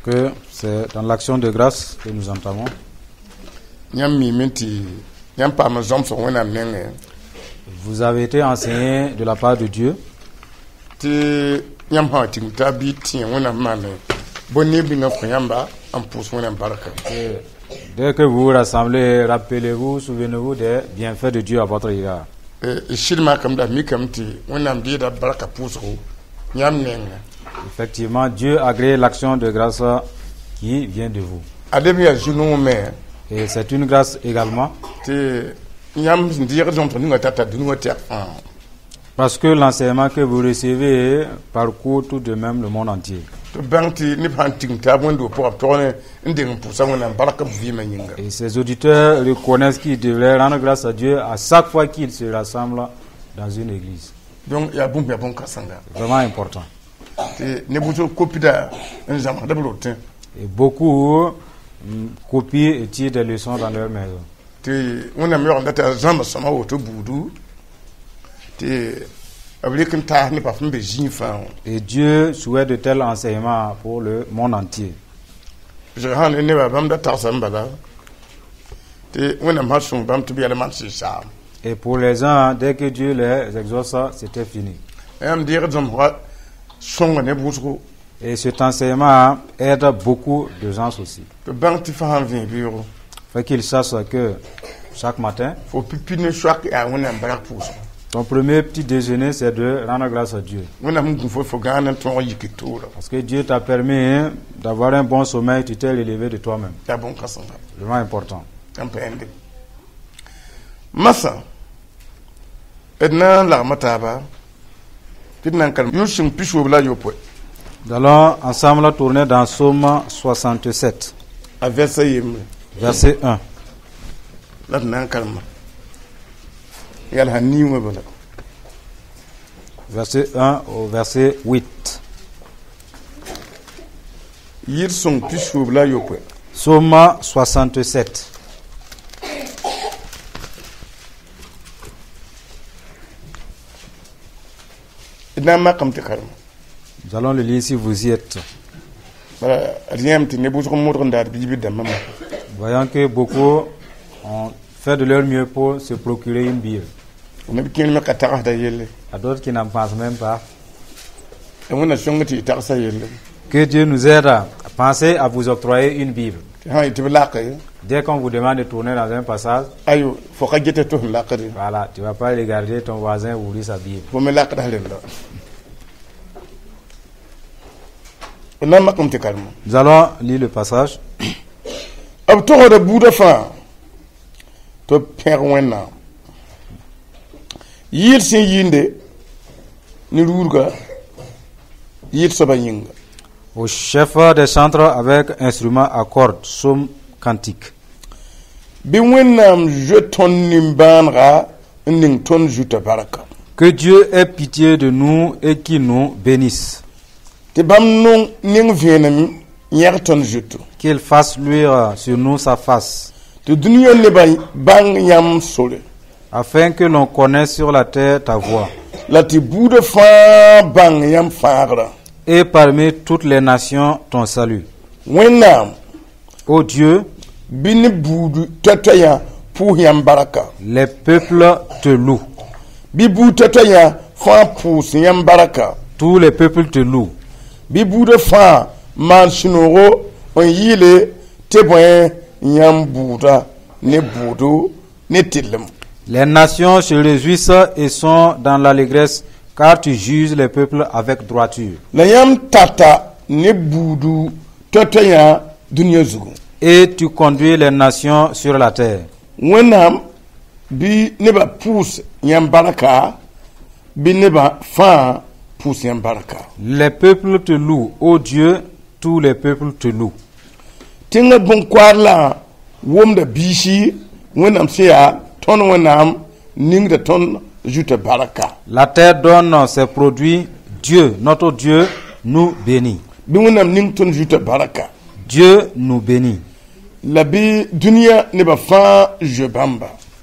Que c'est dans l'action de grâce que nous entamons. Vous avez été enseigné de la part de Dieu. Dès que vous vous rassemblez, rappelez-vous, souvenez-vous des bienfaits de Dieu à votre égard. Effectivement, Dieu a créé l'action de grâce qui vient de vous. Et c'est une grâce également. Parce que l'enseignement que vous recevez parcourt tout de même le monde entier. Et ces auditeurs reconnaissent qu'ils devraient rendre grâce à Dieu à chaque fois qu'ils se rassemblent dans une église. Donc il y a vraiment important. Et beaucoup copient et tirent des leçons dans leur maison. Et Dieu souhaite de tels enseignements pour le monde entier. Et pour les uns, dès que Dieu les exauce, c'était fini. Et cet enseignement aide beaucoup de gens aussi. Fait qu'ils sachent que chaque matin, ton premier petit déjeuner, c'est de rendre grâce à Dieu. Parce que Dieu t'a permis d'avoir un bon sommeil, tu t'es élevé de toi-même. C'est vraiment important. Massa, nous allons ensemble tourner dans Psaume 67, verset 1. Verset 1 au verset 8. Psaume 67. Nous allons le lire si vous y êtes. Voyons que beaucoup ont fait de leur mieux pour se procurer une Bible. À d'autres qui n'en pensent même pas. Que Dieu nous aide à penser à vous octroyer une Bible. Dès qu'on vous demande de tourner dans un passage, voilà, tu ne vas pas regarder ton voisin ouvrir sa Bible. Nous allons lire le passage. Au chef des chantres avec instrument à cordes, psaume cantique. Que Dieu ait pitié de nous et qu'il nous bénisse. Qu'il fasse luire sur nous sa face. Afin que l'on connaisse sur la terre ta voix. Et parmi toutes les nations ton salut. Ô Dieu, les peuples te louent. Tous les peuples te louent. Les nations se réjouissent et sont dans l'allégresse, car tu juges les peuples avec droiture. Et tu conduis les nations sur la terre. Les peuples te louent, ô Dieu, tous les peuples te louent. La terre donne ses produits. Dieu, notre Dieu, nous bénit. Dieu nous bénit.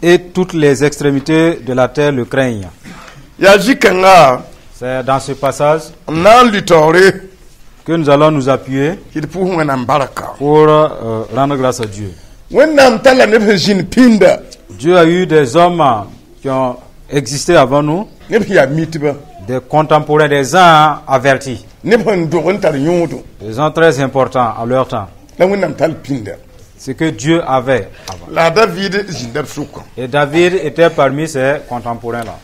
Et toutes les extrémités de la terre le craignent. C'est dans ce passage que nous allons nous appuyer pour rendre grâce à Dieu. Dieu a eu des hommes qui ont existé avant nous, des contemporains, des gens avertis, des gens très importants à leur temps. Ce que Dieu avait avant. Et David était parmi ces contemporains-là.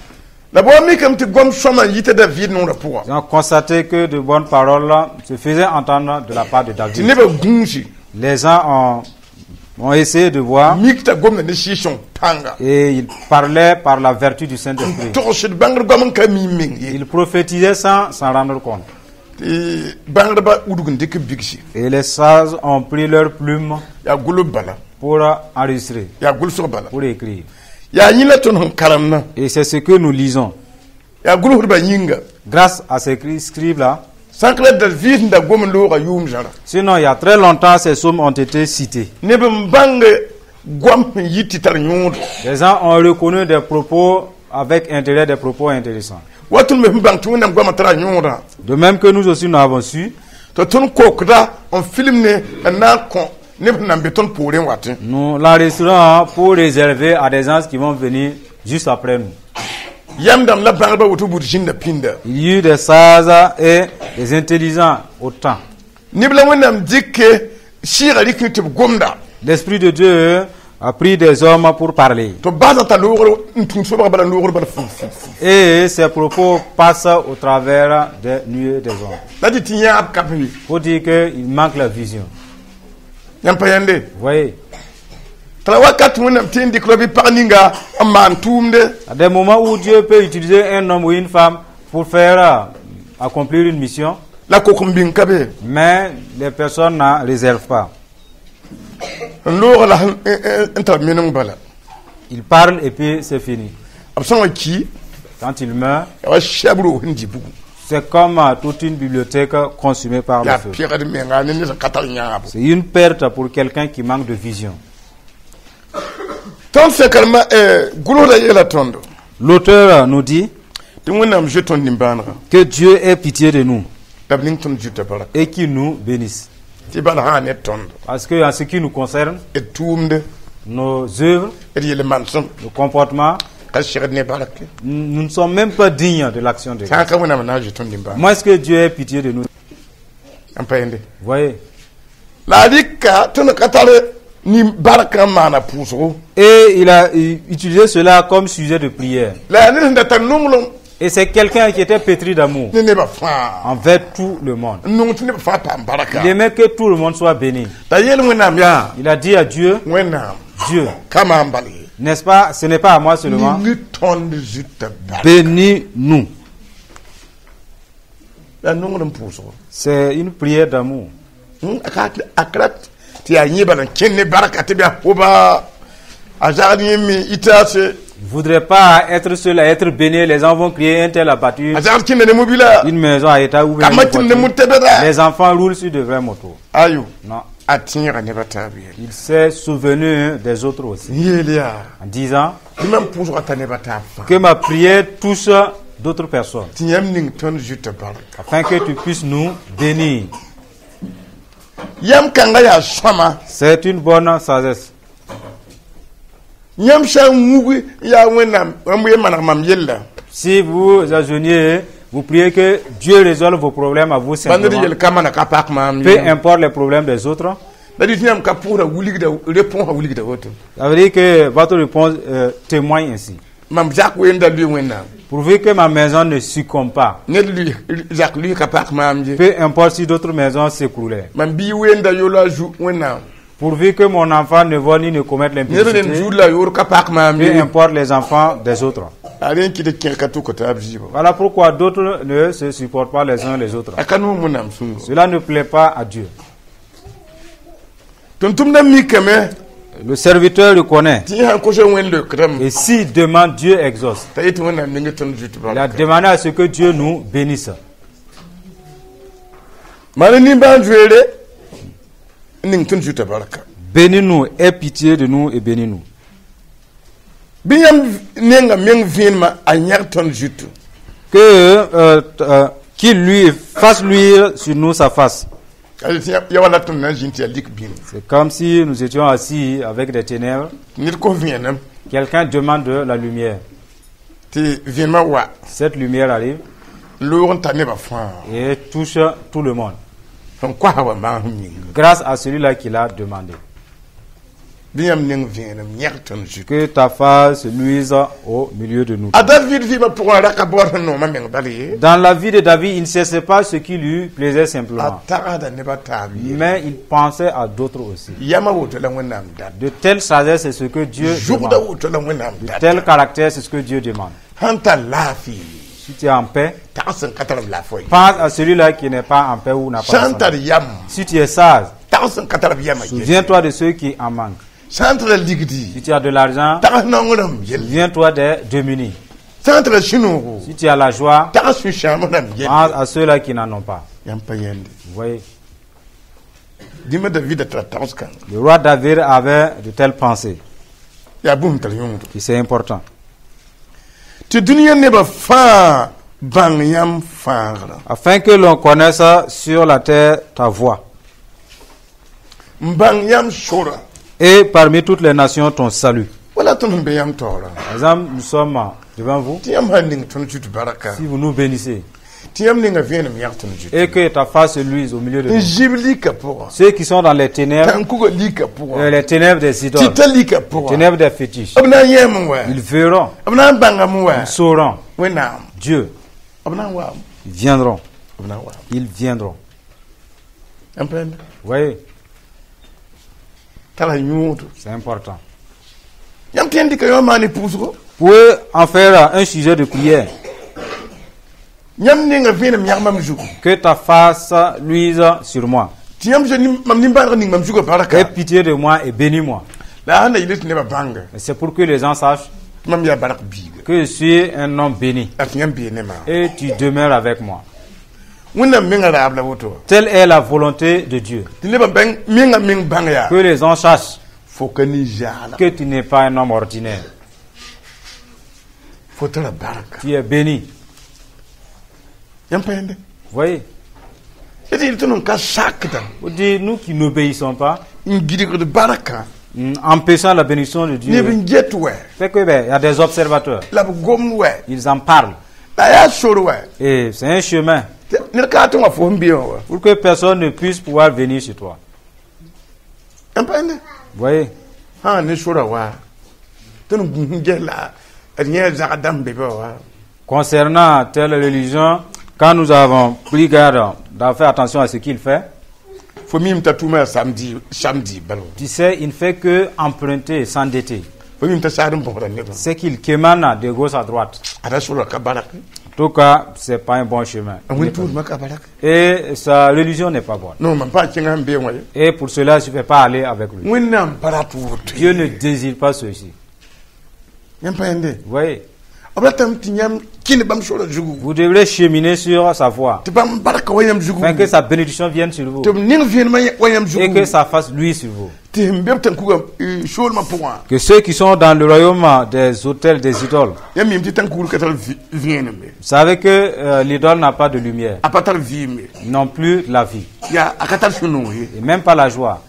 Ils ont constaté que de bonnes paroles se faisaient entendre de la part de David. Les gens ont essayé de voir et ils parlaient par la vertu du Saint-Esprit. Ils prophétisaient sans s'en rendre compte. Et les sages ont pris leurs plumes pour enregistrer, pour écrire. Et c'est ce que nous lisons. Grâce à ces scribes-là. Sinon, il y a très longtemps, ces sommes ont été citées. Les gens ont reconnu des propos avec intérêt, des propos intéressants. De même que nous aussi nous avons su. Nous l'enregistrons pour réserver à des gens qui vont venir juste après nous. Il y a eu des sages et des intelligents au temps. L'Esprit de Dieu a pris des hommes pour parler. Et ces propos passent au travers des nuées des hommes. Pour dire qu'il manque la vision. Vous voyez? À des moments où Dieu peut utiliser un homme ou une femme pour faire accomplir une mission, mais les personnes n'en réservent pas. Il parle et puis c'est fini. Quand il meurt, c'est comme toute une bibliothèque consumée par le feu. C'est une perte pour quelqu'un qui manque de vision. L'auteur nous dit que Dieu ait pitié de nous et qu'il nous bénisse. Parce que en ce qui nous concerne, nos œuvres, nos comportements, nous ne sommes même pas dignes de l'action de Dieu. Moi, est-ce que Dieu ait pitié de nous? Vous voyez? Et il a utilisé cela comme sujet de prière. Et c'est quelqu'un qui était pétri d'amour envers tout le monde. Il aimait que tout le monde soit béni. Il a dit à Dieu, Dieu, n'est-ce pas, ce n'est pas à moi seulement, bénis-nous. C'est une prière d'amour. Je ne voudrais pas être seul à être béni. Les gens vont crier, un tel a battu une maison à état ou les enfants roulent sur de vrais motos. Non. Il s'est souvenu des autres aussi. En disant que ma prière touche d'autres personnes. Afin que tu puisses nous bénir. C'est une bonne sagesse. Si vous ajournez, vous priez que Dieu résolve vos problèmes à vous simplement. Peu importe les problèmes des autres. Ça veut dire que votre réponse témoigne ainsi. Pourvu que ma maison ne succombe pas. Peu importe si d'autres maisons s'écroulaient. Pourvu que mon enfant ne vole ni ne commette l'impudicité. Peu importe les enfants des autres. Voilà pourquoi d'autres ne se supportent pas les uns les autres. Cela ne plaît pas à Dieu. Le serviteur le connaît. Et s'il demande, Dieu exauce. Il a demandé à ce que Dieu nous bénisse. Bénis-nous, aie pitié de nous et bénis-nous. Qu'il lui fasse luire sur nous sa face. C'est comme si nous étions assis avec des ténèbres. Quelqu'un demande de la lumière. Cette lumière arrive et touche tout le monde. Grâce à celui-là qui l'a demandé. Que ta face luise au milieu de nous. Dans la vie de David, il ne cessait pas ce qui lui plaisait simplement. Mais il pensait à d'autres aussi. De telle sagesse, c'est ce que Dieu demande. De tel caractère, c'est ce que Dieu demande. Si tu es en paix, pense à celui-là qui n'est pas en paix ou n'a pas de santé. Si tu es sage, souviens-toi de ceux qui en manquent. Si tu as de l'argent, souviens-toi des démunis. Si tu as la joie, pense à ceux-là qui n'en ont pas. Vous voyez? Le roi David avait de telles pensées. Et c'est important. Afin que l'on connaisse sur la terre ta voix. Et parmi toutes les nations ton salut. Par exemple, nous sommes devant vous. Si vous nous bénissez. Et que ta face se luise au milieu de nous. Ceux qui sont dans les ténèbres, les ténèbres des idoles, les ténèbres des fétiches, ils verront, ils sauront. Dieu, ils viendront. Ils viendront. Vous voyez? C'est important. Vous pouvez en faire un sujet de prière. Que ta face luise sur moi. Aie pitié de moi et bénis-moi. C'est pour que les gens sachent que je suis un homme béni. Et tu demeures avec moi. Telle est la volonté de Dieu. Que les gens sachent que tu n'es pas un homme ordinaire. Tu es béni. Vous voyez? Vous dites, nous qui n'obéissons pas, empêchant la bénédiction de Dieu, fait que il y a des observateurs. Ils en parlent. Et c'est un chemin pour que personne ne puisse pouvoir venir chez toi. Vous voyez? Concernant telle religion, quand nous avons pris garde d'avoir fait attention à ce qu'il fait, tu sais, il ne fait que emprunter, s'endetter. C'est qu'il quémane de gauche à droite. En tout cas, ce n'est pas un bon chemin. Et sa religion n'est pas bonne. Et pour cela, je ne vais pas aller avec lui. Dieu ne désire pas ceci. Vous voyez? Vous devrez cheminer sur sa voie, afin que sa bénédiction vienne sur vous et que ça fasse lui sur vous. Que ceux qui sont dans le royaume des hôtels des idoles, vous savez que l'idole n'a pas de lumière, non plus la vie, et même pas la joie.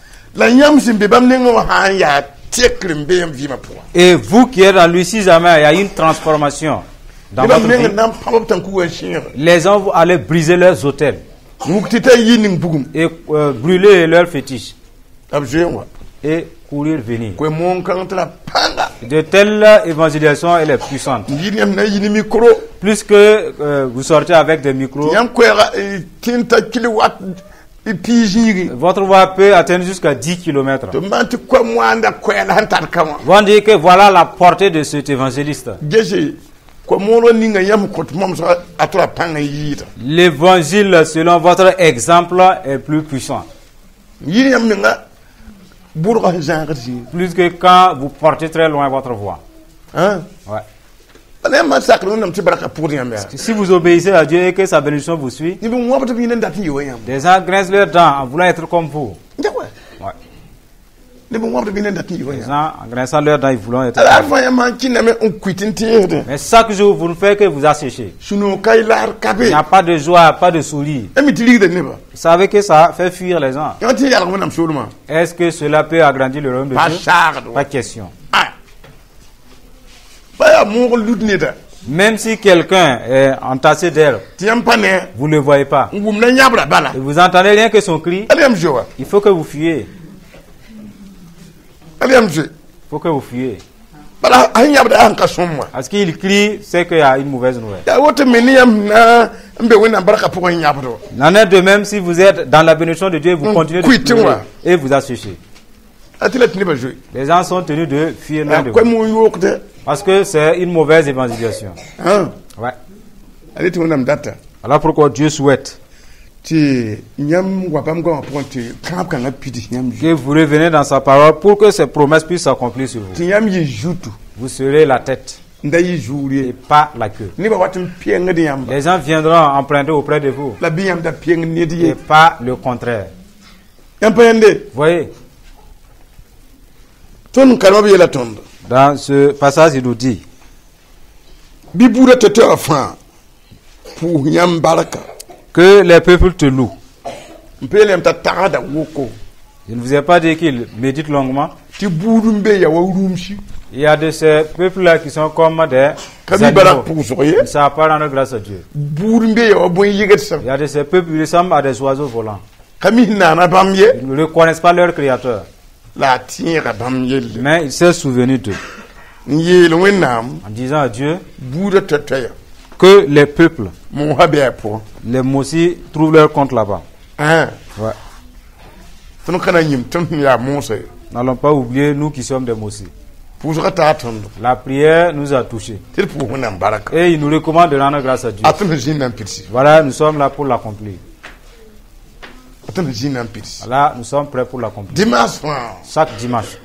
Et vous qui êtes dans lui, si jamais il y a une transformation dans votre vie, les gens vont aller briser leurs hôtels et brûler leurs fétiches et courir, venir. De telle évangélisation, elle est puissante. Plus que vous sortez avec des micros, votre voix peut atteindre jusqu'à 10 km. Vous dites que voilà la portée de cet évangéliste. L'évangile, selon votre exemple, est plus puissant. Plus que quand vous portez très loin votre voix. Hein? Ouais. Si vous obéissez à Dieu et que sa bénédiction vous suit, des gens grincent leurs dents en voulant être comme vous. Ouais. Les gens en grinçant leurs dents, ils voulont être comme vous. Mais chaque jour, vous ne faites que vous assécher. Il n'y a pas de joie, pas de sourire. Vous savez que ça fait fuir les gens. Est-ce que cela peut agrandir le royaume de Dieu? Pas question. Même si quelqu'un est entassé d'herbe, vous ne le voyez pas. Et vous entendez rien que son cri, il faut que vous fuyez. Il faut que vous fuyez. Parce qu'il crie, c'est qu'il y a une mauvaise nouvelle. N'en est de même si vous êtes dans la bénédiction de Dieu, vous continuez de pleurer et vous asséchez. Les gens sont tenus de fuir loin de vous. Parce que c'est une mauvaise évangélisation. Ouais. Alors pourquoi Dieu souhaite que vous reveniez dans sa parole pour que ses promesses puissent s'accomplir sur vous. Vous serez la tête et pas la queue. Les gens viendront emprunter auprès de vous et pas le contraire. Vous voyez? Dans ce passage, il nous dit que les peuples te louent. Je ne vous ai pas dit qu'ils méditent longuement. Il y a de ces peuples-là qui sont comme des animaux. Ils ne savent pas rendre grâce à Dieu. Il y a de ces peuples qui ressemblent à des oiseaux volants. Ils ne reconnaissent pas leur créateur. Mais il s'est souvenu d'eux. En disant à Dieu que les peuples, les Mossi, trouvent leur compte là-bas. Ouais. N'allons pas oublier, nous qui sommes des Mossi. La prière nous a touchés. Et il nous recommande de rendre grâce à Dieu. Voilà, nous sommes là pour l'accomplir. Voilà, nous sommes prêts pour l'accomplir. Chaque dimanche.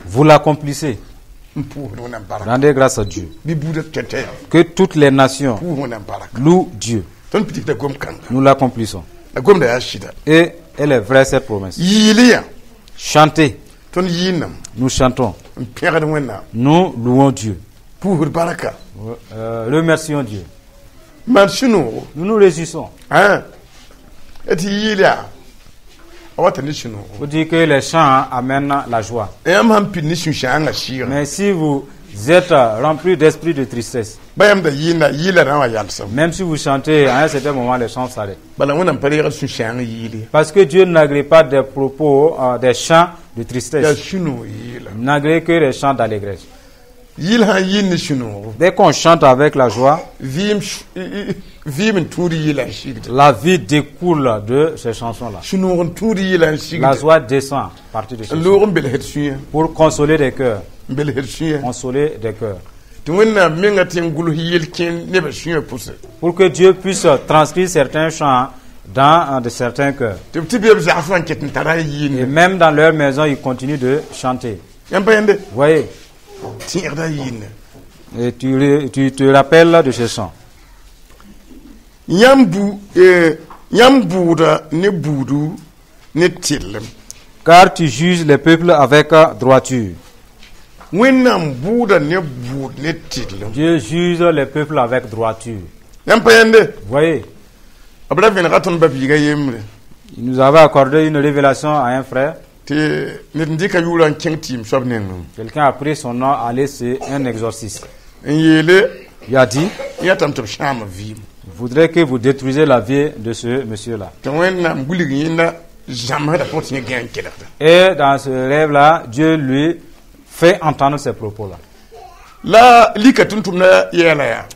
Vous l'accomplissez. Rendez grâce à Dieu. Que toutes les nations louent Dieu. Nous l'accomplissons. Et elle est vraie cette promesse. Chantez. Nous chantons. Nous louons Dieu. Remercions Dieu. Nous nous réjouissons. Vous dites que les chants amènent la joie. Mais si vous êtes rempli d'esprit de tristesse, même si vous chantez, à un certain moment, les chants s'arrêtent. Parce que Dieu n'agrée pas des propos, des chants de tristesse. Il n'agrée que les chants d'allégresse. Dès qu'on chante avec la joie, la vie découle de ces chansons-là. La joie descend à partir de ces chansons pour consoler des cœurs. Consoler des cœurs. Pour que Dieu puisse transcrire certains chants dans de certains cœurs. Et même dans leur maison, ils continuent de chanter. Vous voyez? Et tu te rappelles de ce chant. Car tu juges les peuples avec droiture. Dieu juge les peuples avec droiture. Vous voyez? Il nous avait accordé une révélation à un frère. Quelqu'un a pris son nom, allé c'est un exorciste. Il a dit, je voudrais que vous détruisez la vie de ce monsieur-là. Et dans ce rêve-là, Dieu lui fait entendre ces propos-là.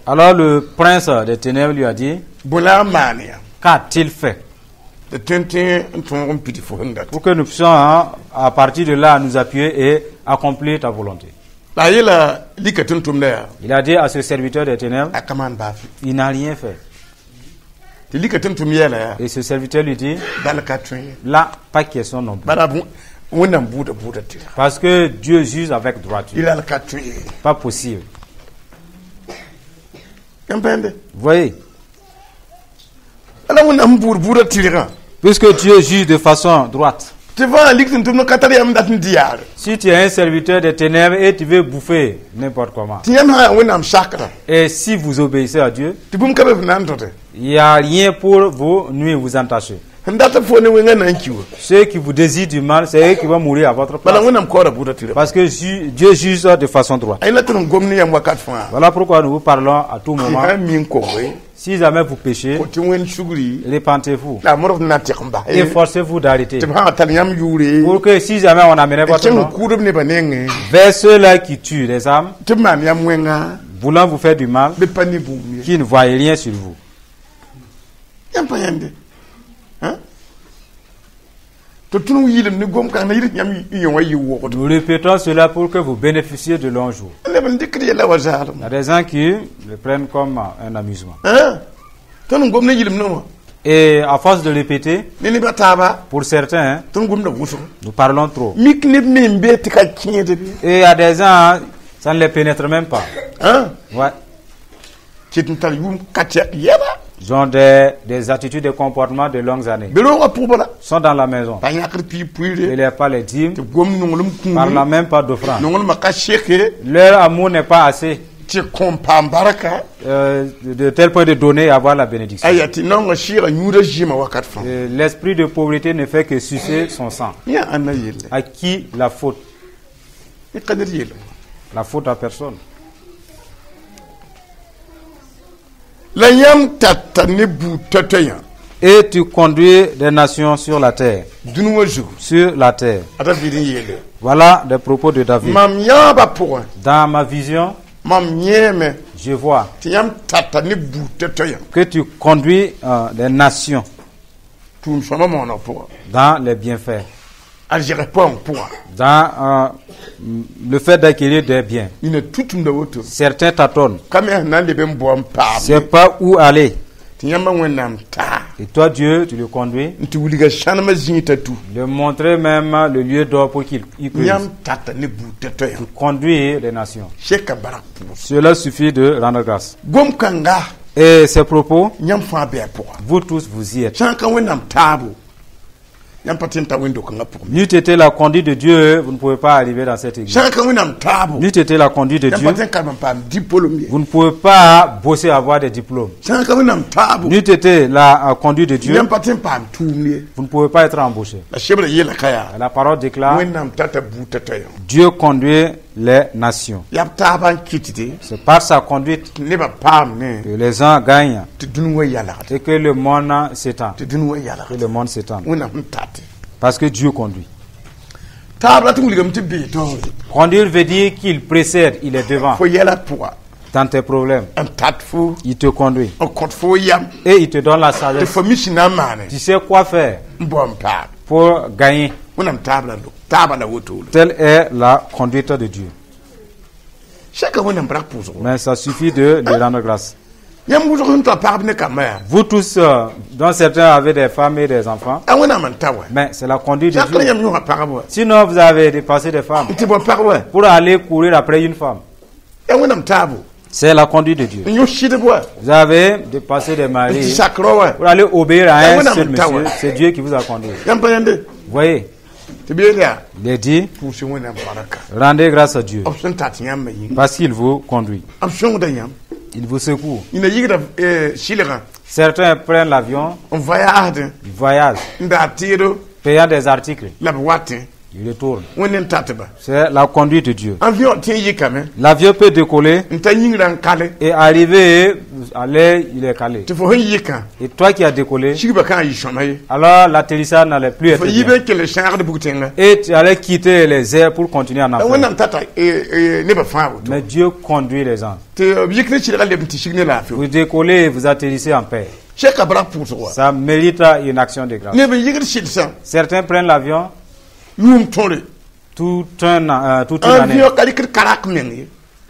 Alors le prince des ténèbres lui a dit, qu'a-t-il fait? Pour que nous puissions, à partir de là, nous appuyer et accomplir ta volonté. Il a dit à ce serviteur des ténèbres, il n'a rien fait. Et ce serviteur lui dit, là, pas question non plus. Parce que Dieu juge avec droiture. Pas possible. Vous voyez? Puisque Dieu juge de façon droite. Si tu es un serviteur des ténèbres et tu veux bouffer n'importe comment, et si vous obéissez à Dieu, il n'y a rien pour vous nuire, vous entacher. Ceux qui vous désirent du mal, c'est eux qui vont mourir à votre place. Parce que Dieu juge de façon droite. Voilà pourquoi nous vous parlons à tout moment. Si jamais vous péchez, répentez-vous. Efforcez-vous d'arrêter. Pour que si jamais on amène votre nom vers ceux-là qui tuent les âmes, voulant vous faire du mal, qui ne voient rien sur vous. Nous répétons cela pour que vous bénéficiez de longs jours. Il y a des gens qui le prennent comme un amusement. Et à force de répéter, pour certains, nous parlons trop. Et il y a des gens, ça ne les pénètre même pas. Ouais. Ils ont des attitudes, des comportements de longues années. Ils sont dans la maison. Il n'y a pas les dîmes. Par la même pas d'offrande. Leur amour n'est pas assez. De tel point de donner et avoir la bénédiction. L'esprit de pauvreté ne fait que sucer son sang. À qui la faute? La faute à personne. Et tu conduis des nations sur la terre. Sur la terre. Voilà des propos de David. Dans ma vision, je vois que tu conduis des nations dans les bienfaits. Dans le fait d'acquérir des biens. Certains tâtonnent. C'est pas où aller. Et toi, Dieu, tu le conduis. Le montrer même le lieu d'or pour qu'il y puisse. Tu conduis les nations. Cela suffit de rendre grâce. Et ces propos, vous tous, vous y êtes. N'eût été la conduite de Dieu, vous ne pouvez pas arriver dans cette église. N'eût été la conduite de Dieu, vous ne pouvez pas bosser à avoir des diplômes. N'eût été la conduite de Dieu, vous ne pouvez pas être embauché. La parole déclare, Dieu conduit les nations. C'est par sa conduite que les gens gagnent et que le monde s'étend. Parce que Dieu conduit. Conduire veut dire qu'il précède, il est devant. Dans tes problèmes, il te conduit. Et il te donne la sagesse. Tu sais quoi faire pour gagner. Telle est la conduite de Dieu. Mais ça suffit de rendre grâce. Vous tous, dont certains avaient des femmes et des enfants, mais c'est la conduite de Dieu. Sinon, vous avez dépassé des femmes pour aller courir après une femme. C'est la conduite de Dieu. Vous avez dépassé des maris pour aller obéir à un seul monsieur. C'est Dieu qui vous a conduit. Vous voyez? Il est dit, rendez grâce à Dieu parce qu'il vous conduit. Il vous secoue. Certains prennent l'avion, ils voyagent, payant des articles. Il retourne. C'est la conduite de Dieu. L'avion peut décoller et arriver allez, il est calé. Et toi qui as décollé, alors l'atterrissage n'allait plus être bien. Et tu allais quitter les airs pour continuer en enfer. Mais Dieu conduit les anges. Vous décollez et vous atterrissez en paix. Ça mérite une action de grâce. Certains prennent l'avion toute une année.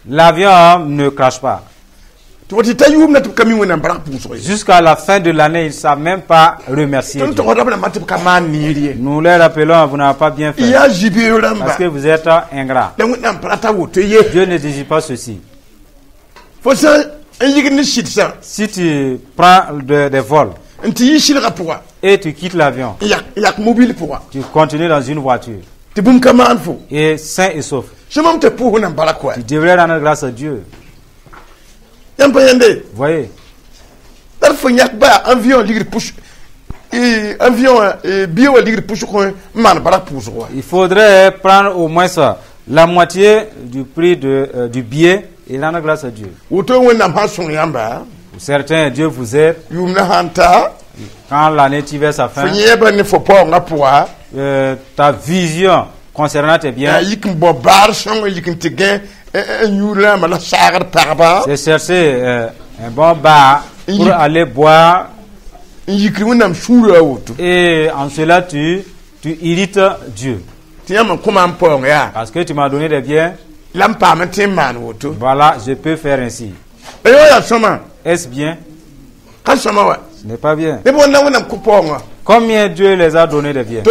L'avion ne crache pas. Jusqu'à la fin de l'année, ils ne savent même pas remercier Dieu. Nous les rappelons, vous n'avez pas bien fait. Parce que vous êtes ingrat. Dieu ne désire pas ceci. Si tu prends des vols et tu quittes l'avion, tu continues dans une voiture et sain et sauf, tu devrais rendre grâce à Dieu. Voyez, il faudrait prendre au moins ça, la moitié du prix du billet et rendre grâce à Dieu. Pour certains, Dieu vous aide. Quand l'année tire vers sa fin, ta vision concernant tes biens, c'est chercher un bon bar pour aller boire. Et en cela, tu irrites Dieu. Parce que tu m'as donné des biens. Voilà, je peux faire ainsi. Est-ce bien? Ce n'est pas bien. Combien Dieu les a donné des biens?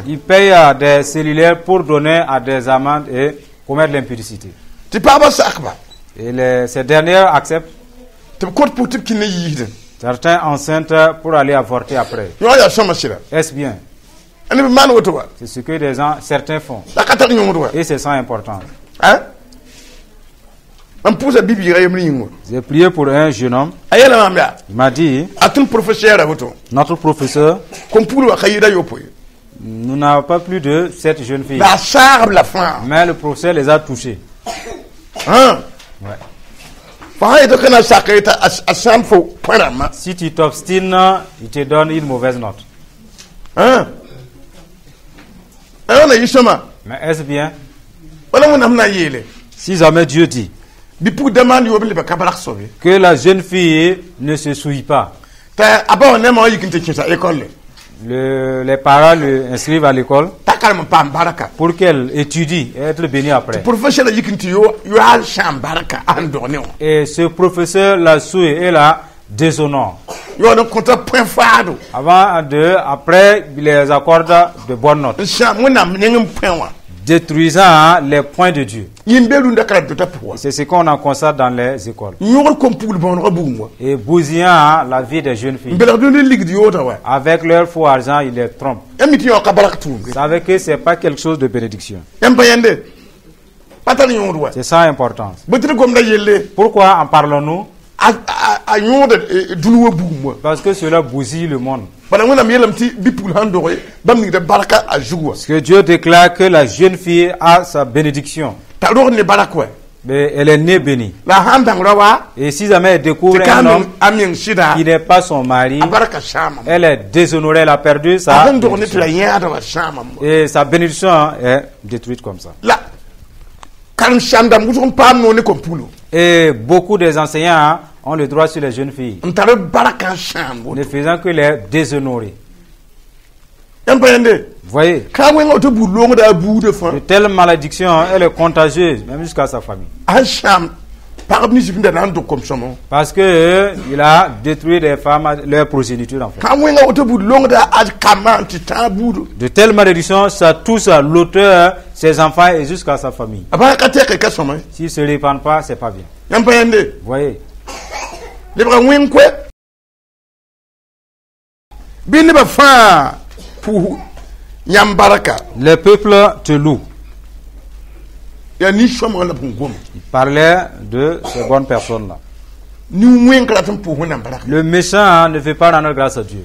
Il paye des cellulaires pour donner à des amendes et commettre l'impudicité. Et ces derniers acceptent. Certains enceintes pour aller avorter après. Est-ce bien? C'est ce que certains font. Et c'est sans importance. J'ai prié pour un jeune homme. Il m'a dit, notre professeur, nous n'avons pas plus de 7 jeunes filles. Mais le professeur les a touchées. Ouais. Si tu t'obstines, il te donne une mauvaise note. Mais est-ce bien? Si jamais Dieu dit que la jeune fille ne se souille pas, les parents l'inscrivent à l'école pour qu'elle étudie et être bénie après. Et ce professeur la souille et la déshonore. Après, il les accorde de bonnes notes, détruisant les points de Dieu. C'est ce qu'on en constate dans les écoles. Et bousillant la vie des jeunes filles. Avec leur faux argent, ils les trompent. Vous savez que ce n'est pas quelque chose de bénédiction. C'est ça l'importance. Pourquoi en parlons-nous? Parce que cela bousille le monde. Parce que Dieu déclare que la jeune fille a sa bénédiction. Mais elle est née bénie. Et si jamais elle découvre un homme qui n'est pas son mari, elle est déshonorée, elle a perdu sa bénédiction. Et sa bénédiction est détruite comme ça. Et beaucoup des enseignants ont le droit sur les jeunes filles, ne faisant que les déshonorer. Voyez, de telle malédiction, elle est contagieuse, même jusqu'à sa famille. Parce que il a détruit les femmes, leur progéniture en fait. De telle malédiction, ça touche l'auteur, ses enfants et jusqu'à sa famille. S'ils ne se répandent pas, c'est pas bien. Voyez. Le peuple te loue. Il parlait de ces bonnes personnes-là. Le méchant ne fait pas rendre grâce à Dieu.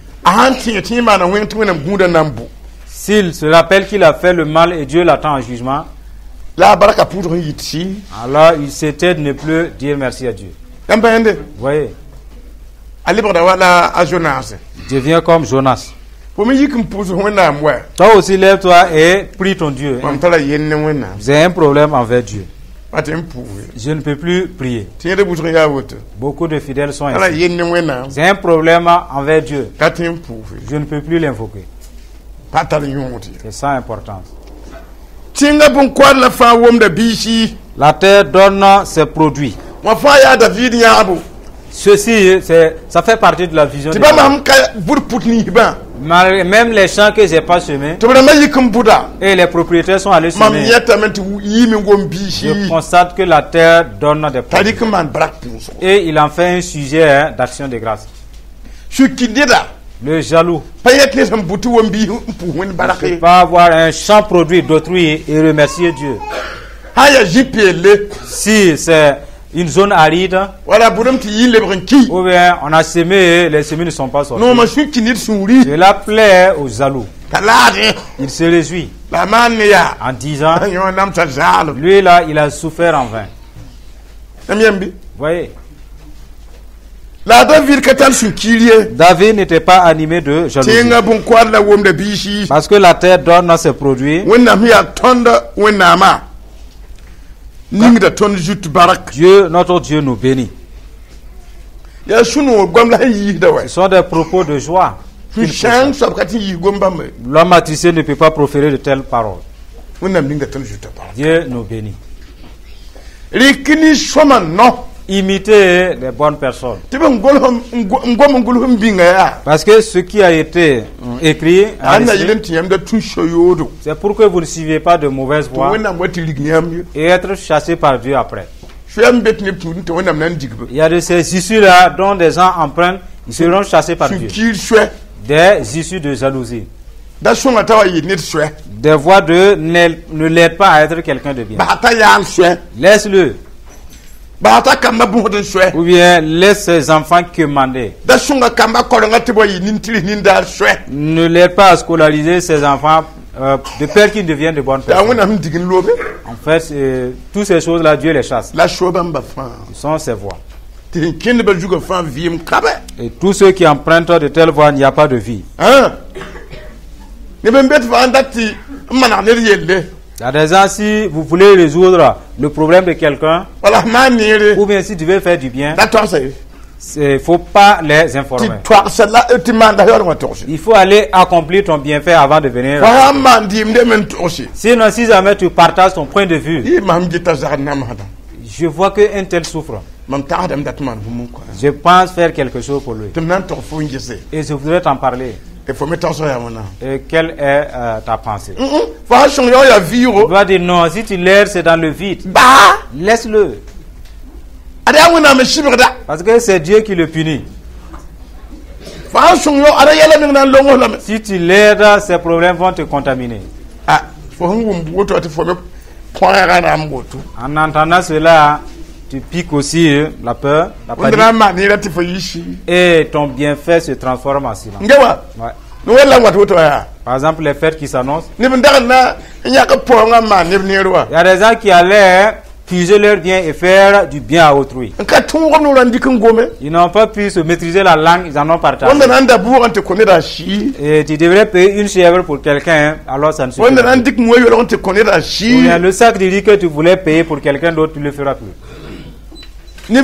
S'il se rappelle qu'il a fait le mal et Dieu l'attend en jugement, Alors il s'était de ne plus dire merci à Dieu. Vous voyez? Deviens comme Jonas. Toi aussi lève-toi et prie ton Dieu. J'ai un problème envers Dieu. Je ne peux plus prier. Beaucoup de fidèles sont ici. J'ai un problème envers Dieu. Je ne peux plus l'invoquer. C'est ça l'importance. La terre donne ses produits. Ceci, ça fait partie de la vision de Dieu. Même les champs que je n'ai pas semés, et les propriétaires sont allés semer, je constate que la terre donne des produits. Et il en fait un sujet d'action de grâce. Le jaloux ne peut pas avoir un champ produit d'autrui et remercier Dieu. Si c'est une zone aride, ou bien on a semé, les semis ne sont pas sortis. Cela plaît aux jaloux. Il se réjouit en disant, lui là, il a souffert en vain. Vous voyez? David n'était pas animé de jalousie. Parce que la terre donne ses produits. Dieu, notre Dieu nous bénit. Ce sont des propos de joie. L'homme matricieux ne peut pas proférer de telles paroles. Dieu nous bénit. Imiter les bonnes personnes. Parce que ce qui a été écrit, c'est pour que vous ne suiviez pas de mauvaises voies et être chassé par Dieu après. Il y a de ces issues-là dont des gens empruntent, ils seront chassés par Dieu. Des issues de jalousie. Des voies de ne l'aide pas à être quelqu'un de bien. Laisse-le. Ou bien laisse ses enfants commander. Ne l'aide pas à scolariser ses enfants de peur qu'ils deviennent de bonnes personnes. En fait, toutes ces choses-là, Dieu les chasse. Ce sont ses voies. Et tous ceux qui empruntent de telles voies, il n'y a pas de vie. Il y a des gens, si vous voulez résoudre le problème de quelqu'un, ou bien si tu veux faire du bien, il ne faut pas les informer. Il faut aller accomplir ton bienfait avant de venir. Sinon, si jamais tu partages ton point de vue, je vois qu'un tel souffre. Je pense faire quelque chose pour lui. Et je voudrais t'en parler. Et quelle est ta pensée? Tu vas dire non, si tu l'aides, c'est dans le vide. Laisse-le. Parce que c'est Dieu qui le punit. Si tu l'aides, ces problèmes vont te contaminer. En entendant cela, tu piques aussi la peur, la panique, et ton bienfait se transforme en silence. Ouais. Par exemple, les fêtes qui s'annoncent. Il y a des gens qui allaient puiser leur bien et faire du bien à autrui. Ils n'ont pas pu se maîtriser la langue, ils en ont partagé. Et tu devrais payer une chèvre pour quelqu'un, alors ça ne suffit pas. Le sac de riz que tu voulais payer pour quelqu'un d'autre, tu ne le feras plus. Il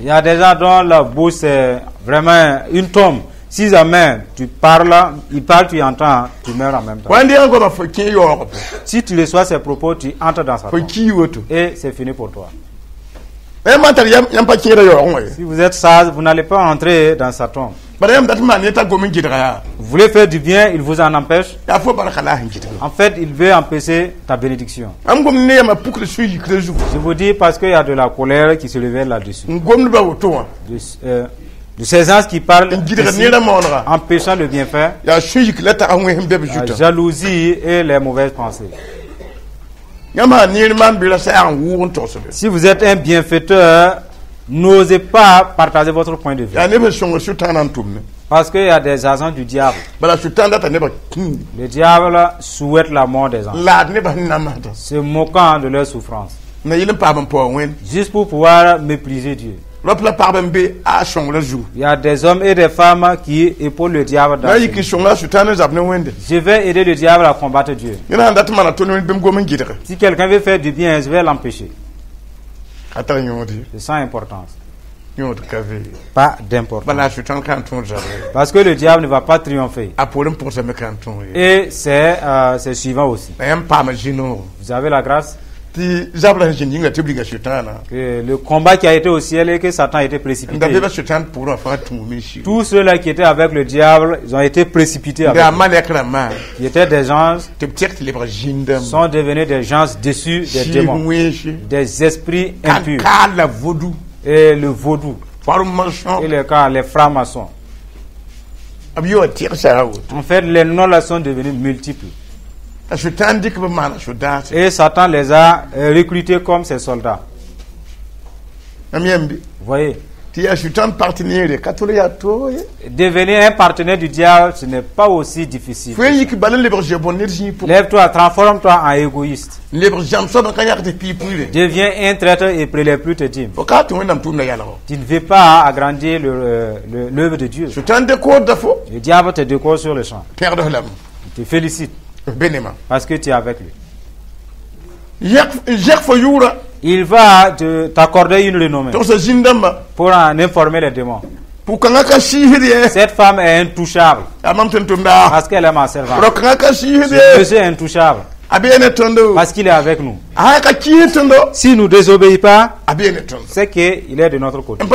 y a des gens dont la bouche c'est vraiment une tombe. Si jamais tu parles, il parle, tu entends, tu meurs en même temps. Si tu reçois ses propos, tu entres dans sa tombe. Et c'est fini pour toi. Si vous êtes sage, vous n'allez pas entrer dans sa tombe. Vous voulez faire du bien, il vous en empêche. En fait, il veut empêcher ta bénédiction. Je vous dis parce qu'il y a de la colère qui se révèle là-dessus. De ces gens qui parlent ici, empêchant le bienfait, la jalousie et les mauvaises pensées. Si vous êtes un bienfaiteur, n'osez pas partager votre point de vue. Parce qu'il y a des agents du diable. Le diable souhaite la mort des gens. Se moquant de leur souffrance. Juste pour pouvoir mépriser Dieu. Il y a des hommes et des femmes qui épaulent le diable. Je vais aider le diable à combattre Dieu. Si quelqu'un veut faire du bien, je vais l'empêcher. C'est sans importance. Pas d'importance. Parce que le diable ne va pas triompher. Et c'est suivant aussi. Vous avez la grâce. Que le combat qui a été au ciel et que Satan a été précipité. Tous ceux-là qui étaient avec le diable, ils ont été précipités avec lui. Qui étaient des gens, sont devenus des gens déçus, des démons, des esprits impurs. Et le vaudou. Et les francs-maçons. En fait, les noms là sont devenus multiples. Et Satan les a recrutés comme ses soldats. Vous voyez? Devenir un partenaire du diable, ce n'est pas aussi difficile. Lève-toi, transforme-toi en égoïste. Deviens un traître et prélève plus tes dîmes. Tu ne veux pas agrandir l'œuvre de Dieu. Le diable te décore sur le champ. Il te félicite. Parce que tu es avec lui. Il va t'accorder une renommée pour en informer les démons. Cette femme est intouchable parce qu'elle est ma servante. Ce monsieur est intouchable parce qu'il est avec nous. Si nous ne désobéissons pas, c'est qu'il est de notre côté. Vous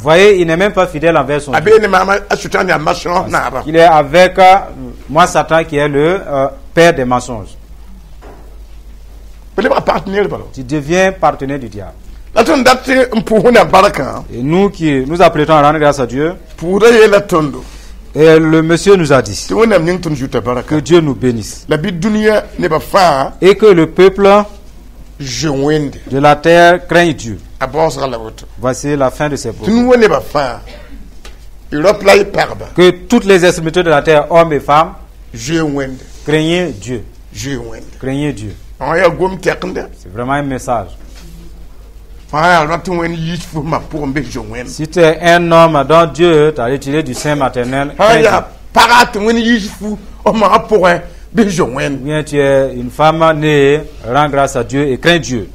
voyez, il n'est même pas fidèle envers son Dieu. Il est avec moi, Satan, qui est le père des mensonges. Tu deviens partenaire du diable. Et nous apprêtons à rendre grâce à Dieu. Et le monsieur nous a dit que Dieu nous bénisse. Et que le peuple de la terre craigne Dieu. Voici la fin de ces propos. Que toutes les extrémités de la terre, hommes et femmes, craignez Dieu. Craignez Dieu. C'est vraiment un message. Si tu es un homme dont Dieu t'a retiré du sein maternel, bien tu es une femme née, rends grâce à Dieu et crains Dieu.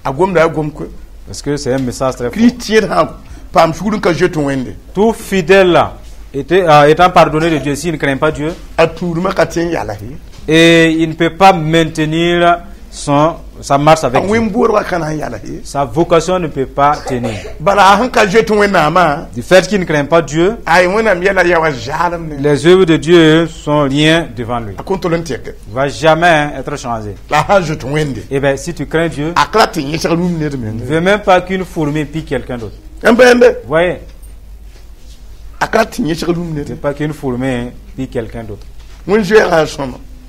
Parce que c'est un message très fort. Tout fidèle là, étant pardonné de Dieu, s'il ne craint pas Dieu, et il ne peut pas maintenir sa marche avec Dieu. Sa vocation ne peut pas tenir. Du fait qu'il ne craint pas Dieu, les œuvres de Dieu sont rien devant lui. Il ne va jamais être changé. Et bien, si tu crains Dieu, tu ne veux même pas qu'une fourmi pique quelqu'un d'autre. Vous voyez? Tu ne veux pas qu'une fourmi pique quelqu'un d'autre.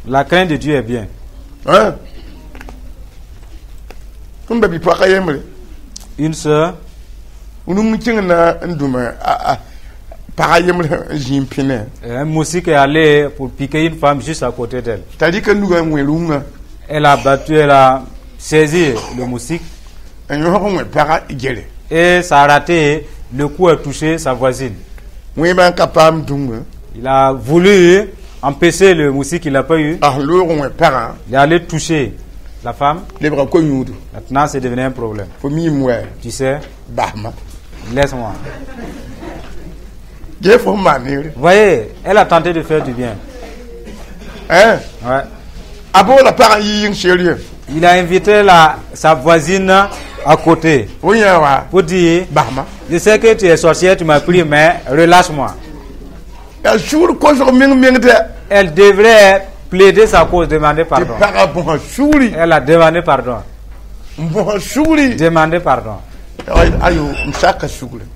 La crainte de Dieu est bien. Une sœur, un moustique est allé pour piquer une femme juste à côté d'elle. Elle a battu, elle a saisi le moustique et ça a raté. Le coup a touché sa voisine. Il a voulu empêcher le moustique, il n'a pas eu. Il est allé toucher la femme. Maintenant, c'est devenu un problème. Tu sais, laisse-moi. Vous voyez, elle a tenté de faire du bien. Ouais. Il a invité sa voisine à côté pour dire, je sais que tu es sorcière, tu m'as pris, mais relâche-moi. Elle devrait plaider sa cause, demander pardon. Elle a demandé pardon. Demander pardon.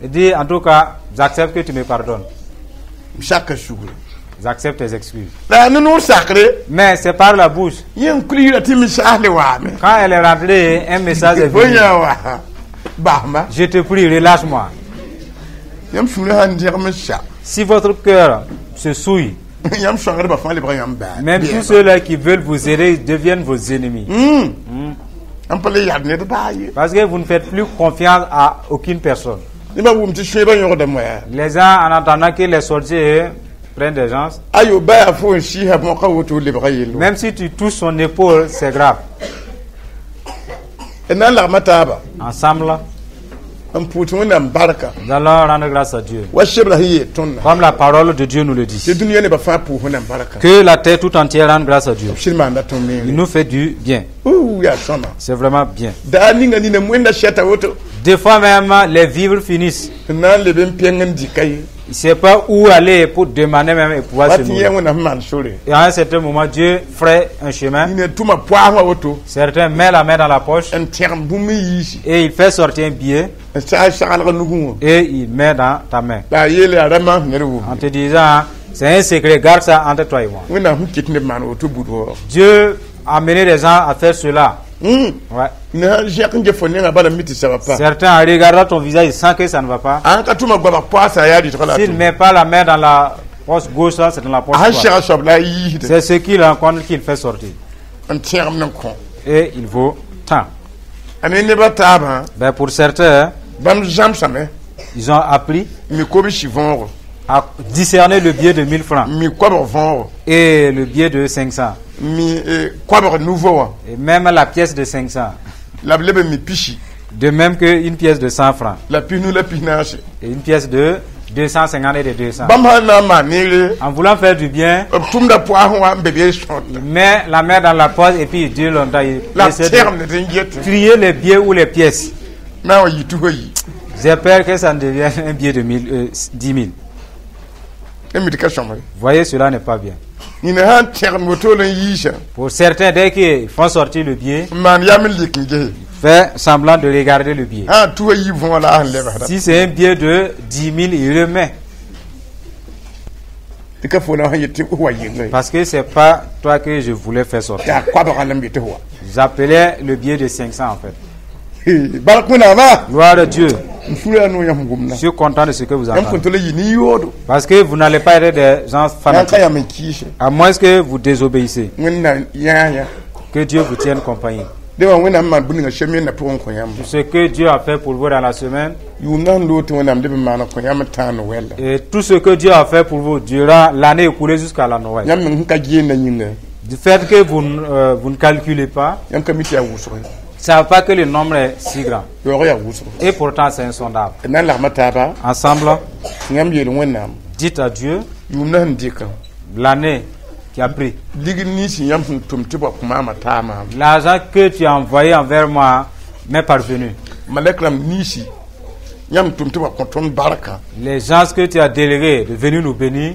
Il dit, en tout cas, j'accepte que tu me pardonnes. J'accepte tes excuses. Mais c'est par la bouche. Quand elle est rentrée, un message est venu. Je te prie, relâche-moi. Si votre cœur se souille, même tous ceux-là qui veulent vous aider deviennent vos ennemis. Parce que vous ne faites plus confiance à aucune personne. Les uns, en attendant que les sorciers prennent des gens, même si tu touches son épaule, c'est grave. Ensemble, nous allons rendre grâce à Dieu. Comme la parole de Dieu nous le dit. Que la terre tout entière rende grâce à Dieu. Il nous fait du bien. C'est vraiment bien. Des fois même, les vivres finissent. Il ne sait pas où aller pour demander même et pouvoir se nourrir. Et à un certain moment, Dieu ferait un chemin. Certains mettent la main dans la poche et il fait sortir un billet et il met dans ta main. En te disant, c'est un secret, garde ça entre toi et moi. Dieu a mené les gens à faire cela. Ouais. Certains regardent ton visage, ils sentent que ça ne va pas. S'il ne met pas la main dans la poche gauche, c'est dans la poche droite. C'est ce qu'il rencontre qu'il fait sortir. Et il vaut tant. Ben pour certains, ils ont appris à discerner le billet de 1000 francs et le billet de 500. Et même la pièce de 500. De même qu'une pièce de 100 francs. Et une pièce de 250 et de 200. En voulant faire du bien, il met la main dans la poche et puis il dit longtemps, il essaie de trier les billets ou les pièces. J'ai peur que ça ne devienne un billet de 10 000. Vous voyez, cela n'est pas bien. Pour certains, dès qu'ils font sortir le billet, fait semblant de regarder le billet. Si c'est un billet de 10 000, il le met. Parce que c'est pas toi que je voulais faire sortir. J'appelais le billet de 500 en fait. Gloire à Dieu. Je suis content de ce que vous entendez. Parce que vous n'allez pas être des gens fanatiques. À moins que vous désobéissez. Que Dieu vous tienne compagnie. Tout ce que Dieu a fait pour vous dans la semaine. Et tout ce que Dieu a fait pour vous durant l'année écoulée jusqu'à la Noël. Du fait que vous ne calculez pas. Ça ne veut pas que le nombre est si grand. Et pourtant, c'est insondable. Ensemble, dites à Dieu l'année qui a pris. L'argent que tu as envoyé envers moi m'est parvenu. Les gens que tu as délégués de venir nous bénir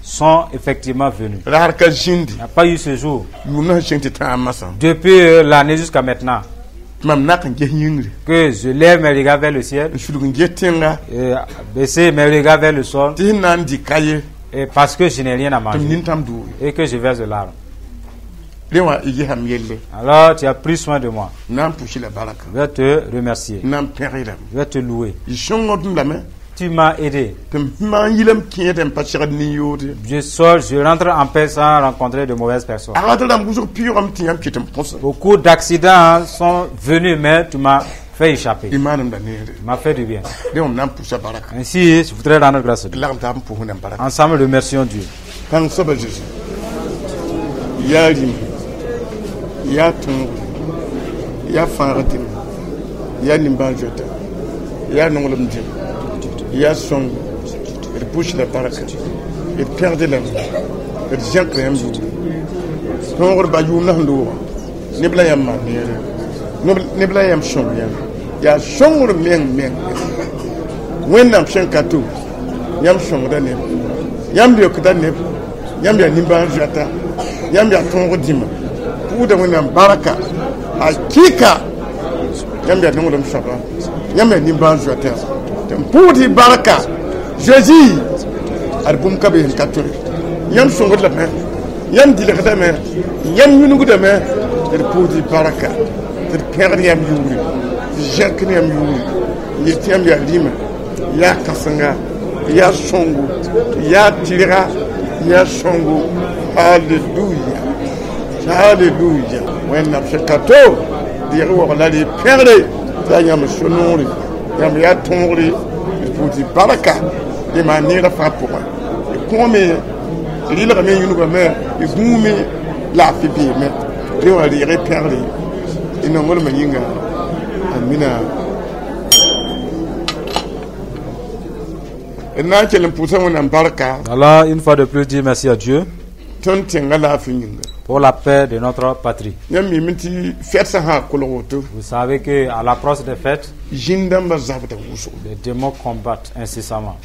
sont effectivement venus. Il n'y a pas eu ce jour. Depuis l'année jusqu'à maintenant. Que je lève mes regards vers le ciel. Et baisser mes regards vers le sol. Et parce que je n'ai rien à manger. Et que je verse de larmes. Alors tu as pris soin de moi. Je vais te remercier. Je vais te louer. Tu m'as aidé. Je sors, je rentre en paix sans rencontrer de mauvaises personnes. Beaucoup d'accidents sont venus, mais tu m'as fait échapper. Tu m'as fait du bien. Ainsi, je voudrais rendre grâce à Dieu. Ensemble, remercions Dieu. Il y a son, il bouche la baraka, il perd de l'âme, il jette l'âme. Non, on va y aller. Nebla yam manière, nebla yam chongyan. Il y a chongor meng. When nam chenkatou, yam chongdane, yam biokdane, yam ya nimba jata, yam ya tongodima. Pour de wenam baraka, a kika, yam ya nongdam shaba, yam ya nimba jata. Pour dire baraka, Jésus, album kabé katuri, yam songo la mer, yam dilek da mer, yam yunugu da mer, pour dire baraka, père yam yuri, Jacques yam yuri, yam ya lima, ya kasanga, ya songo, ya tira, ya songo. Alléluia. Alléluia. When I'm shakato, dire voilà les perles, ça y a me sonori, y a me ya tongri, pour dire baraka, de manière frappante. Et comme l'île ramène une grand-mère, et boum, la fibi, mais tu vas les perles. Et non, moi, le meninga, amina. Et là, tu as l'impression qu'on a un baraka. Alors, une fois de plus, dire merci à Dieu pour la paix de notre patrie. Vous savez qu'à l'approche des fêtes, les démons combattent incessamment,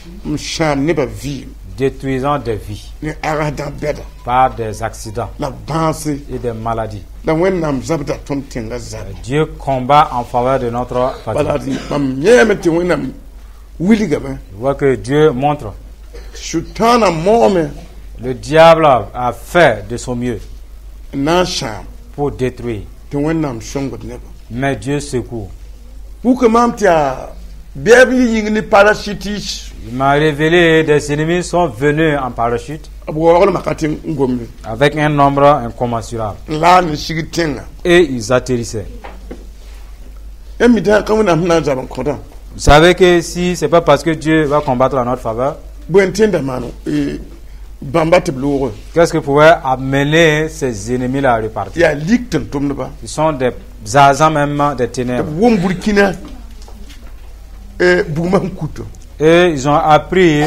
détruisant des vies par des accidents et des maladies. Dieu combat en faveur de notre patrie. Je vois que Dieu montre. Le diable a fait de son mieux pour détruire. Mais Dieu secourt. Il m'a révélé des ennemis sont venus en parachute avec un nombre incommensurable. Et ils atterrissaient. Vous savez que si ce n'est pas parce que Dieu va combattre en notre faveur, qu'est-ce que pouvait amener ces ennemis-là à repartir? Ils sont des agents même des ténèbres. Et ils ont appris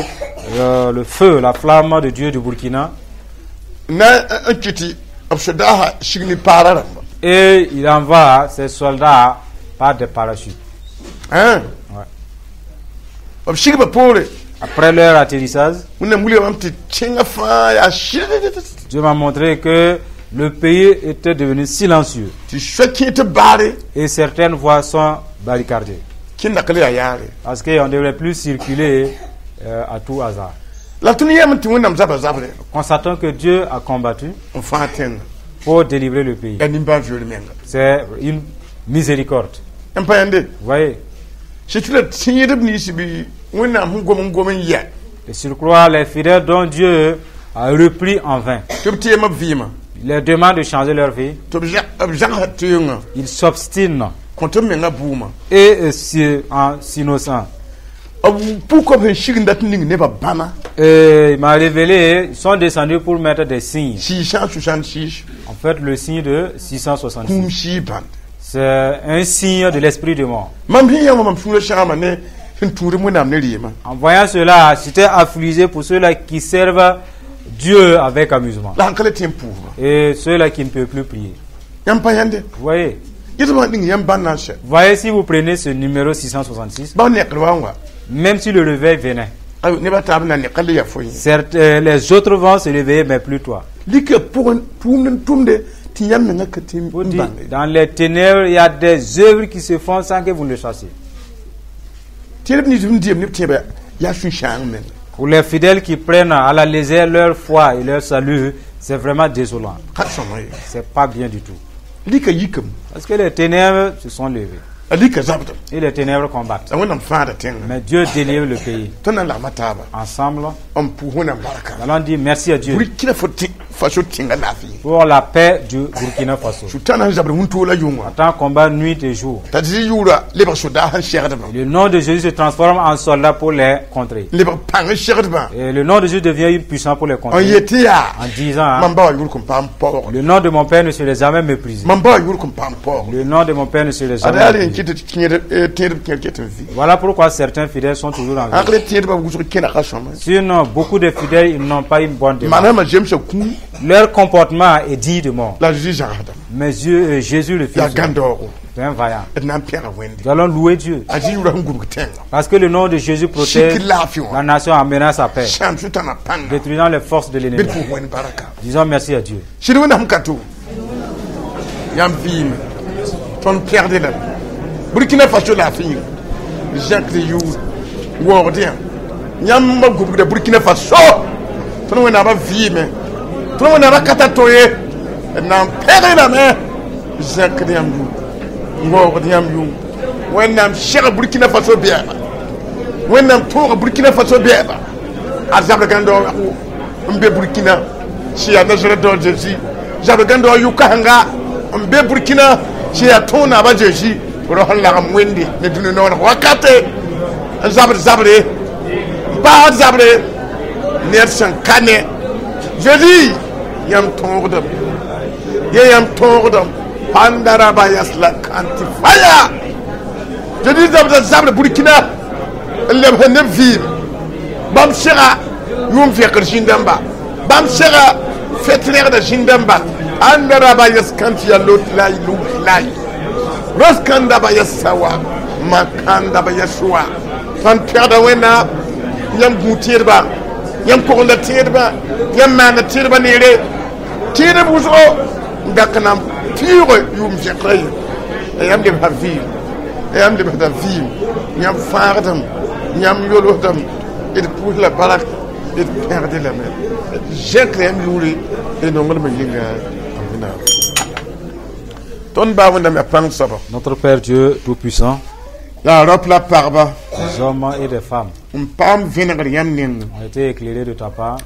le feu, la flamme de Dieu du Burkina. Et il envoie ses soldats par des parachutes. Hein? Ouais. Après leur atterrissage, Dieu m'a montré que le pays était devenu silencieux. Et certaines voies sont barricadées. Parce qu'on ne devrait plus circuler à tout hasard. Constatons que Dieu a combattu pour délivrer le pays. C'est une miséricorde. Vous voyez? Et surcroît, les fidèles dont Dieu a repris en vain. Il leur demande de changer leur vie. Ils s'obstinent. Et en s'innocent. Et il m'a révélé, ils sont descendus pour mettre des signes. En fait, le signe de 666. C'est un signe de l'esprit de mort. En voyant cela, j'étais affligé pour ceux-là qui servent Dieu avec amusement. Et ceux-là qui ne peuvent plus prier. Vous voyez? Voyez, si vous prenez ce numéro 666, même si le réveil venait, certes, les autres vont se réveiller, mais plus toi. Dans les ténèbres, il y a des œuvres qui se font sans que vous ne le sachiez. Pour les fidèles qui prennent à la légère leur foi et leur salut, c'est vraiment désolant. C'est pas bien du tout. Parce que les ténèbres se sont levées. Et les ténèbres combattent. Mais Dieu délivre le pays. Ensemble, allons dire merci à Dieu pour la paix du Burkina Faso. Attends combat nuit et jour. Et le nom de Jésus se transforme en soldat pour les contrer. Et le nom de Jésus devient puissant pour les contrer. En disant, le nom de mon Père ne serait jamais méprisé. Le nom de mon Père ne serait jamais méprisé. Voilà pourquoi certains fidèles sont toujours en vie. Sinon, beaucoup de fidèles ils n'ont pas une bonne démarche. Leur comportement est dit de mort. Mais Jésus, le Fils, est un vaillant. Nous allons louer Dieu. Parce que le nom de Jésus protège la nation en menant sa paix, détruisant les forces de l'ennemi. Disons merci à Dieu. Burkina Faso la fille, Jacques de You, Wardien, Yamba groupe de Burkina Faso, tout le monde a vie, mais tout le monde a catatoyé, et n'en perd la main, Jacques de Yambou, Wardien You, when I'm cher Burkina Faso bien, wẽnnaam tõoga burkina faso bɛɛba a zabd gãndao n be burkina sɩ yaa nazaret dao jeesi zabd gãndao yʋkasẽnga n be burkina sɩ yaa tõog naaba jeesi rõ sẽn lagm wẽnde ne dũni noorg wakate n zabd zabre n paasd zabre ned sẽn ka ne jeesi yãmb tõogdem ye yãmb tõogdem pandaraba yasla kanti faya jeesi zabd burkina n lebs neb vɩɩm bãmb sega yʋʋm vẽkr zĩndãmba bãmb sega fet regda zĩndãmba andaraba yaskanti ya lotlai lutlai roskandaba yasawa makandaba yasua tõnd pɛgda wẽnnaam yãmb gũ tẽedba yãmb kogenda tẽedba yãmb maanda tẽedba neere tẽedb wʋsgo n dak n pɩʋʋge yʋʋm vẽkra ye yãmb lebsa vɩɩm yãmb lebsda vɩɩm yãmb fãagdem yãmb yolsdem d pʋʋs la barak d pẽgde lame zẽk yãmb yʋʋre d nonglme yĩnga amina tõnd baa wẽnnaam yaa pãng soaba. Notre Père Dieu Tout-Puissant, la rop la pagba des hommes et des femmes n paam vẽnegr yãmb ning ont été éclairés de ta part,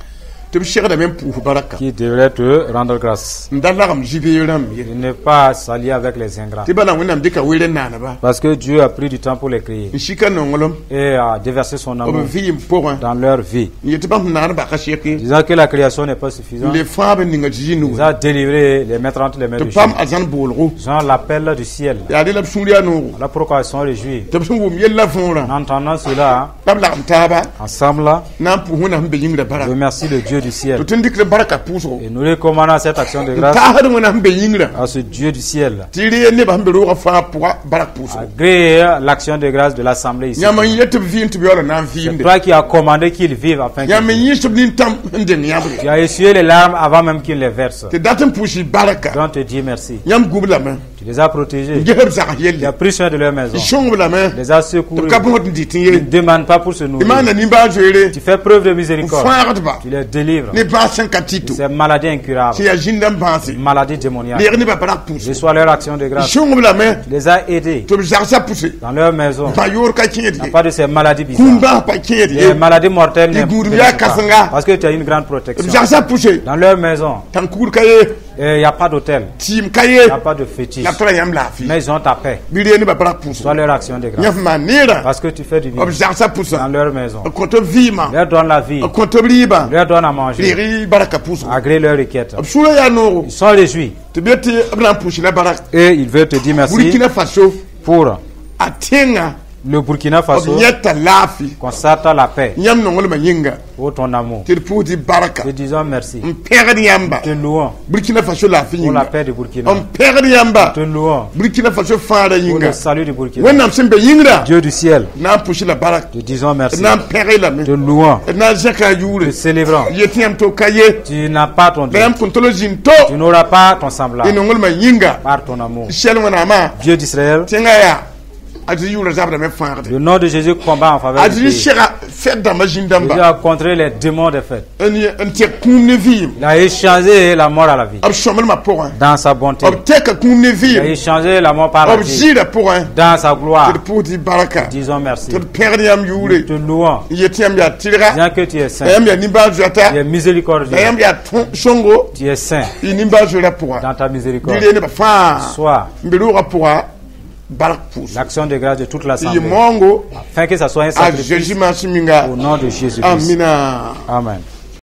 tɩ b segdame n pʋʋs baraka qui devraient te rendre grâce. n da lagm zĩ-beeg rãmb ye De ne pas s'allier avec les ingrats. tɩ bala wẽnnaam dɩka weere naaneba Parce que Dieu a pris du temps pour les créer n sika nonglem et a déversé son b amour vɩɩm pʋgẽ dans leur vie. n yetɩ bãmb sẽn naan baka seke Disant que la création n'est pas n suffisante, le fãa b ninga zĩ ils nugu ont délivré les maîtres entre les mains tɩ de pam Dieu. a zãn boolgo Ils ont l'appel du ciel. yaa rẽ la b sũur yaa noogo Voilà pourquoi ils sont réjouis. tɩ b sẽn wʋm yella võorã En entendant cela, la b lagm taaba ensemble, na n pʋʋs wẽnnaam sẽn be yĩngrã bara remercie le Dieu du tɩ ciel. tõnd dɩkd baraka pʋʋsgo Et nous recommandons cette action de n grâce taasd wẽnnaam sẽn be yĩngrã à ce Dieu du ciel. tɩ ree nebã sẽn be roogã fãa pʋga barak pʋʋsgo Agrée l'action de grâce de l'Assemblée ici. yãmb n yet tɩ b vɩɩm tɩ b yaoolã na n C'est vɩɩmde toi qui as commandé qu'ils vivent afin yãmb n qu'ils vivent. yĩs b nin-tãm n deng yãbre Tu as essuyé les larmes avant même qu'ils les versent. tɩ dat n pʋʋs y baraka Donc te dis merci. yãmb gub lame Tu les as protégés. n ges b zags Tu yelle as pris soin de leur maison. y sõng b lame Tu les as tɩ b secourus. ka bõod n dɩt n Tu ne ye demandes pas pour se tɩ nourrir. maanda nimbaan-zoeere Tu fais preuve de n miséricorde. fãagdba Tu les délivres. ne bãas sẽn ka de tɩto ces maladies incurables, tɩ yaa zĩndã n bãase maladies démoniaques. leeg nebã barak pʋʋs Reçois leur action de y grâce. sõng b lame Tu les as aidés tɩ b zagsa pʋse dans leur maison. pa yoor ka kẽed Il n'y a ye pas de ces maladies kũum bizarres. bãas pa kẽed Les ye maladies mortelles Les ne gourdes, ne il y a touchent pas. Kasanga. Parce que tu as une grande b protection. zagsa pʋse Dans leur maison, tãn kuur ka ye il n'y a pas d'hôtel, tɩɩm ka il ye n'y a pas de fétiche. la b tara yãmb laafɩ Mais ils ont ta paix. bɩ ree nebã barak pʋʋsgo Soit leur action de yã grâce. f maan neerã Parce que tu fais du bien b zagsa dans pʋsã leur maison. b kõ tɩ b vɩɩmã Leur donne la vie, b kõ tɩ b rɩɩbã leur donne à manger, reeg y baraka pʋʋsgo agrée leurs requêtes. b sũurã yaa noogo Ils sont réjouis tɩ b yet tɩ b na n pʋʋs la barak et ils veulent te dire merci burkina faso pour a tẽngã le Burkina b Faso. yɛta laafɩ Constate la paix yãmb nonglmã yĩnga pour ton amour. tɩ d pʋʋs tɩ baraka Te disons merci. n pẽgd yãmba Te louons burkina faso laafɩ pour la yĩnga paix du Burkina. n pẽgd yãmba Te louons burkina faso fãara pour yĩnga le salut du Burkina. wẽnnaam sẽn be yĩngrã Dieu du ciel, na n pʋs la barak te disons d merci. na n pẽg lame Te louons, d na n zẽka a yʋʋre te célébrons. yet yãmb to ka ye Tu n'as pas ton la Dieu. yãmb kõn tol zĩn to Tu n'auras pas ton y semblable nonglmã yĩnga par ton amour. sɛl wẽnaamã Dieu d'Israël, tẽngã yaa a tɩ yʋʋrã zabdame fãagde le nom de Jésus combat en faveur a du tɩ pays. sɛga fɛt dãmbã zĩn Jésus dãmba a contré les démons des fêtes. n tɛk kũum ne vɩɩm Il a échangé la mort à la vie. b sõmdmã pʋgẽ Dans sa bonté. b tɛka kũum ne Il a vɩɩm échangé la mort par la b vie. zɩɩrã pʋgẽ Dans sa tɩ gloire. d pʋʋs tɩ baraka Disons merci. tɩ d pẽgd yãmb Nous yʋʋre te louons. n yet yãmb yaa tɩrga Bien que tu es la saint, yãmb yaa nimbaan-zoɛta tu es miséricordieux, la yãmb yaa sõngo tu es saint y nimbaan-zoerã pʋgã dans ta bɩ miséricorde. ree nebã fãa Sois n be roogã pʋga barak pʋʋs l'action de grâce de toute tɩ yɩ l'assemblée. moongo Afin que ça soit un a sacrifice Jésus maasẽ minga au nom de Jésus-Christ. amina Amen.